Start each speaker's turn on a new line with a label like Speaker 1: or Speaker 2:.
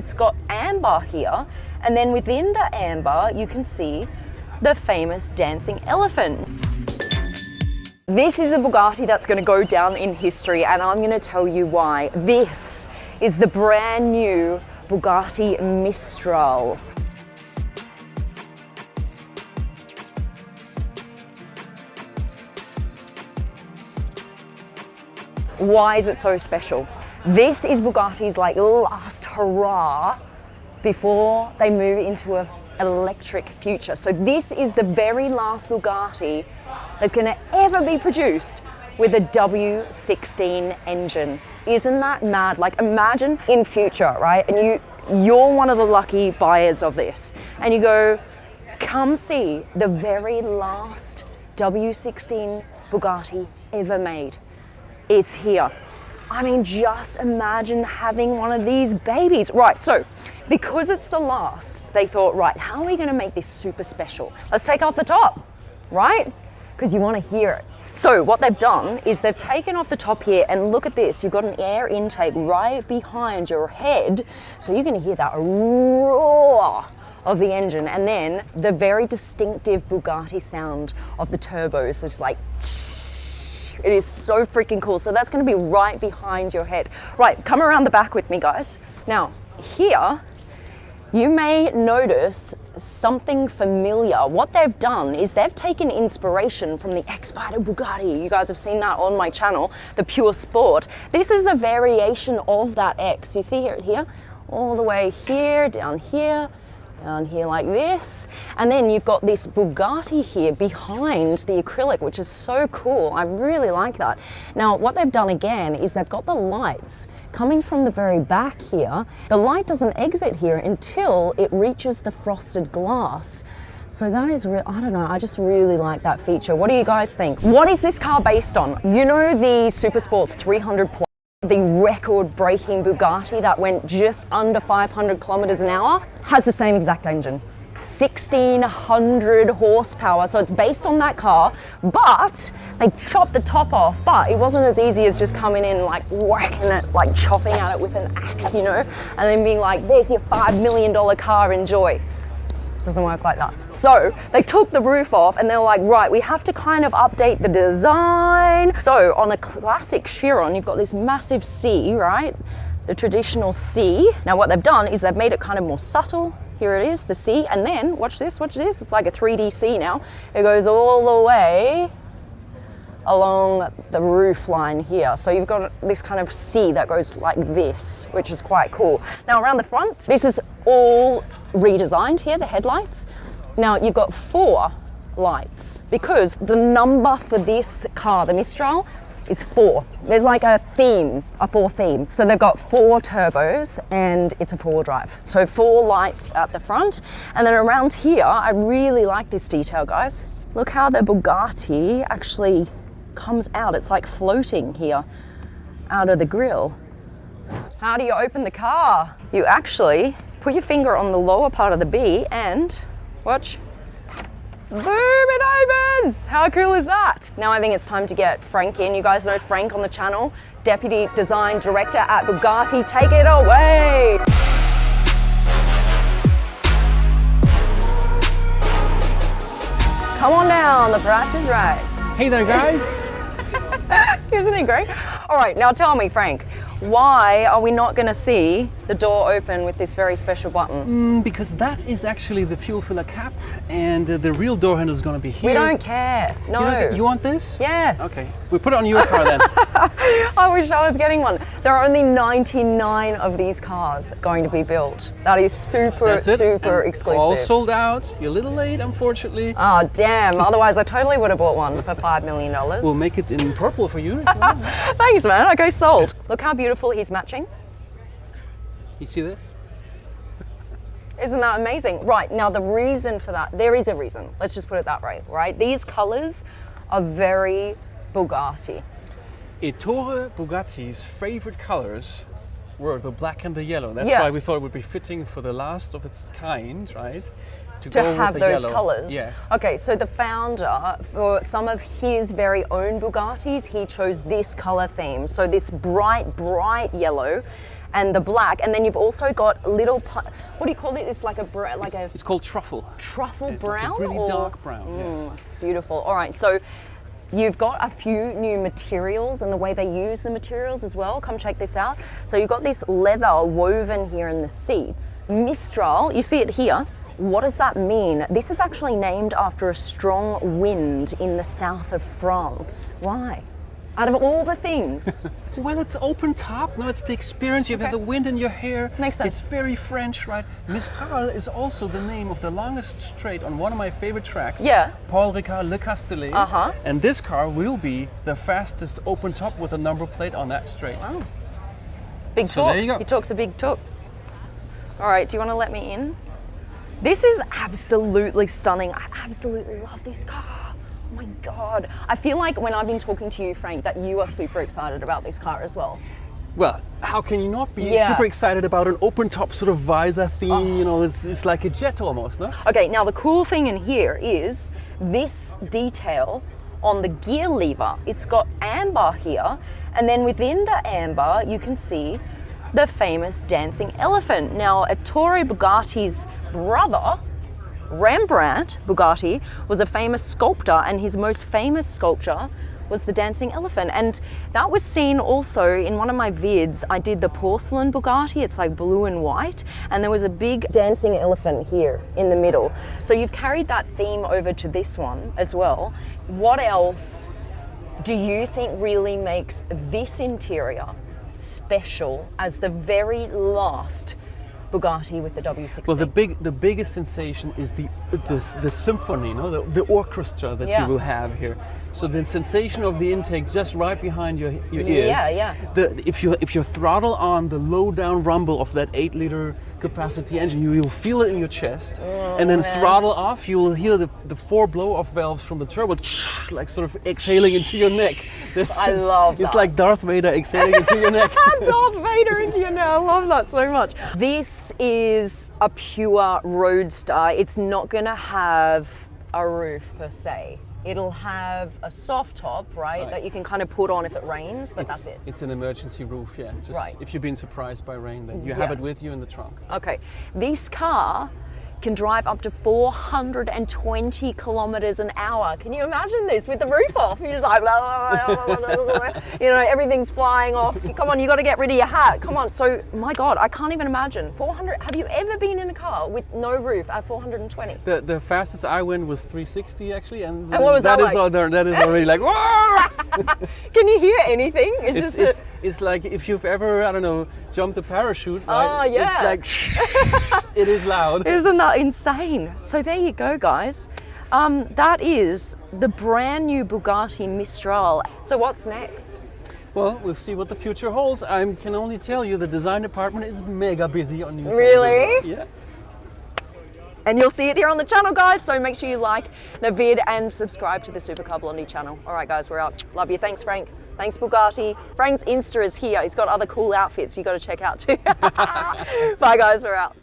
Speaker 1: it's got amber here, and then within the amber you can see the famous dancing elephant. This is a Bugatti that's going to go down in history, and I'm going to tell you why. This is the brand new Bugatti Mistral. Why is it so special? This is Bugatti's like last hurrah before they move into an electric future. So this is the very last Bugatti that's going to ever be produced with a W16 engine. Isn't that mad? Like, imagine in future, right? And you're one of the lucky buyers of this, and you go, come see the very last W16 Bugatti ever made. It's here. I mean, just imagine having one of these babies. Right, so because it's the last, they thought, right, how are we going to make this super special? Let's take off the top, right? Because you want to hear it. So what they've done is they've taken off the top here, and look at this. You've got an air intake right behind your head. So you're going to hear that roar of the engine, and then the very distinctive Bugatti sound of the turbos. It's like, it is so freaking cool. So that's going to be right behind your head. Right, come around the back with me, guys. Now, here, you may notice something familiar. What they've done is they've taken inspiration from the X-Fighter Bugatti. You guys have seen that on my channel, the Pure Sport. This is a variation of that X. You see here, all the way here, down here like this. And then you've got this Bugatti here behind the acrylic, which is so cool. I really like that. Now, what they've done again is they've got the lights coming from the very back here. The light doesn't exit here until it reaches the frosted glass. So that is real. I don't know, I just really like that feature. What do you guys think? What is this car based on? You know the Super Sports 300 Plus? The record-breaking Bugatti that went just under 500 kilometers an hour has the same exact engine. 1,600 horsepower, so it's based on that car, but they chopped the top off. But it wasn't as easy as just coming in like whacking it, like chopping at it with an axe, you know, and then being like, there's your $5 million car, enjoy. Doesn't work like that. So they took the roof off and they're like, right, we have to kind of update the design. So on a classic Chiron, you've got this massive C, right? The traditional C. Now what they've done is they've made it kind of more subtle. Here it is, the C, and then watch this, it's like a 3D C now. It goes all the way along the roof line here. So you've got this kind of C that goes like this, which is quite cool. Now around the front, this is all redesigned here, the headlights. Now you've got 4 lights because the number for this car, the Mistral, is 4. There's like a theme, a 4 theme. So they've got 4 turbos and it's a 4-wheel drive. So 4 lights at the front. And then around here, I really like this detail, guys. Look how the Bugatti actually comes out. It's like floating here out of the grille. How do you open the car? You actually put your finger on the lower part of the B and watch. Boom, it opens! How cool is that? Now I think it's time to get Frank in. You guys know Frank on the channel, Deputy Design Director at Bugatti. Take it away! Come on down, the price is right.
Speaker 2: Hey there, guys.
Speaker 1: Isn't it great? All right, now tell me, Frank, why are we not going to see the door open with this very special button?
Speaker 2: Because that is actually the fuel filler cap, and the real door handle is going to be here.
Speaker 1: We don't care. No.
Speaker 2: You want this?
Speaker 1: Yes.
Speaker 2: Okay, we put it on your car then.
Speaker 1: I wish I was getting one. There are only 99 of these cars going to be built. That is super exclusive.
Speaker 2: All sold out. You're a little late, unfortunately.
Speaker 1: Oh, damn. Otherwise, I totally would have bought one for $5 million.
Speaker 2: We'll make it in purple for you.
Speaker 1: Thanks, man. Okay, sold. Look how beautiful he's matching.
Speaker 2: You see this?
Speaker 1: Isn't that amazing? Right, now the reason for that, there is a reason. Let's just put it that way, right? These colors are very Bugatti.
Speaker 2: Ettore Bugatti's favorite colors were the black and the yellow. That's
Speaker 1: Yeah.
Speaker 2: why we thought it would be fitting for the last of its kind, right?
Speaker 1: To have those colors.
Speaker 2: Yes.
Speaker 1: Okay, so the founder, for some of his very own Bugattis, he chose this color theme. So this bright, bright yellow and the black, and then you've also got little, what do you call it? It's like a
Speaker 2: It's called truffle.
Speaker 1: Truffle
Speaker 2: It's
Speaker 1: brown?
Speaker 2: like a really
Speaker 1: or?
Speaker 2: dark brown, yes.
Speaker 1: Beautiful. All right, so you've got a few new materials and the way they use the materials as well. Come check this out. So you've got this leather woven here in the seats. Mistral, you see it here. What does that mean? This is actually named after a strong wind in the south of France. Why? Out of all the things.
Speaker 2: Well, it's open top. No, it's the experience. You've had the wind in your hair.
Speaker 1: Makes sense.
Speaker 2: It's very French, right? Mistral is also the name of the longest straight on one of my favorite tracks.
Speaker 1: Yeah.
Speaker 2: Paul Ricard Le Castellet.
Speaker 1: Uh-huh.
Speaker 2: And this car will be the fastest open top with a number plate on that straight.
Speaker 1: Oh. Big
Speaker 2: So
Speaker 1: talk.
Speaker 2: there you go.
Speaker 1: He talks a big talk. All right, do you want to let me in? This is absolutely stunning. I absolutely love this car. Oh my God. I feel like when I've been talking to you, Frank, that you are super excited about this car as well.
Speaker 2: Well, how can you not be
Speaker 1: Yeah.
Speaker 2: super excited about an open top sort of visor theme? You know, it's like a jet almost, no?
Speaker 1: Okay, now the cool thing in here is this detail on the gear lever. It's got amber here, and then within the amber, you can see the famous dancing elephant. Now, Ettore Bugatti's brother, Rembrandt Bugatti, was a famous sculptor, and his most famous sculpture was the dancing elephant. And that was seen also in one of my vids. I did the porcelain Bugatti. It's like blue and white, and there was a big dancing elephant here in the middle. So you've carried that theme over to this one as well. What else do you think really makes this interior special as the very last Bugatti with the W16?
Speaker 2: Well, the biggest sensation is the symphony, no, the orchestra that
Speaker 1: Yeah.
Speaker 2: you will have here. So the sensation of the intake just right behind your ears.
Speaker 1: Yeah.
Speaker 2: If you throttle on the low down rumble of that 8-liter capacity engine, you will feel it in your chest, and then
Speaker 1: man.
Speaker 2: throttle off, you will hear the 4 blow-off valves from the turbo, like sort of exhaling into your neck.
Speaker 1: I love
Speaker 2: It's
Speaker 1: that.
Speaker 2: like Darth Vader exhaling into your neck.
Speaker 1: Darth Vader into your neck. I love that so much. This is a pure roadster. It's not gonna have a roof per se. It'll have a soft top, right, that you can kind of put on if it rains, but that's it.
Speaker 2: It's an emergency roof, yeah. Just
Speaker 1: Right.
Speaker 2: if you've been surprised by rain, then you have
Speaker 1: Yeah.
Speaker 2: it with you in the trunk.
Speaker 1: Okay, this car can drive up to 420 kilometers an hour. Can you imagine this with the roof off? You're just like, blah, blah, blah, blah, blah, blah. You know, everything's flying off. Come on, you got to get rid of your hat. Come on. So, my God, I can't even imagine. 400. Have you ever been in a car with no roof at 420?
Speaker 2: The fastest I went was 360 actually, and
Speaker 1: what was that like?
Speaker 2: That is already like, "Whoa!"
Speaker 1: Can you hear anything?
Speaker 2: It's like if you've ever, I don't know, jumped a parachute, right?
Speaker 1: Oh, yeah.
Speaker 2: It's like, it is loud.
Speaker 1: Isn't that insane? So there you go, guys. That is the brand new Bugatti Mistral. So what's next?
Speaker 2: Well, we'll see what the future holds. I can only tell you the design department is mega busy on new cars as
Speaker 1: Really?
Speaker 2: well. Yeah.
Speaker 1: And you'll see it here on the channel, guys. So make sure you like the vid and subscribe to the Supercar Blondie channel. All right, guys, we're out. Love you. Thanks, Frank. Thanks, Bugatti. Frank's Insta is here. He's got other cool outfits you got to check out too. Bye, guys. We're out.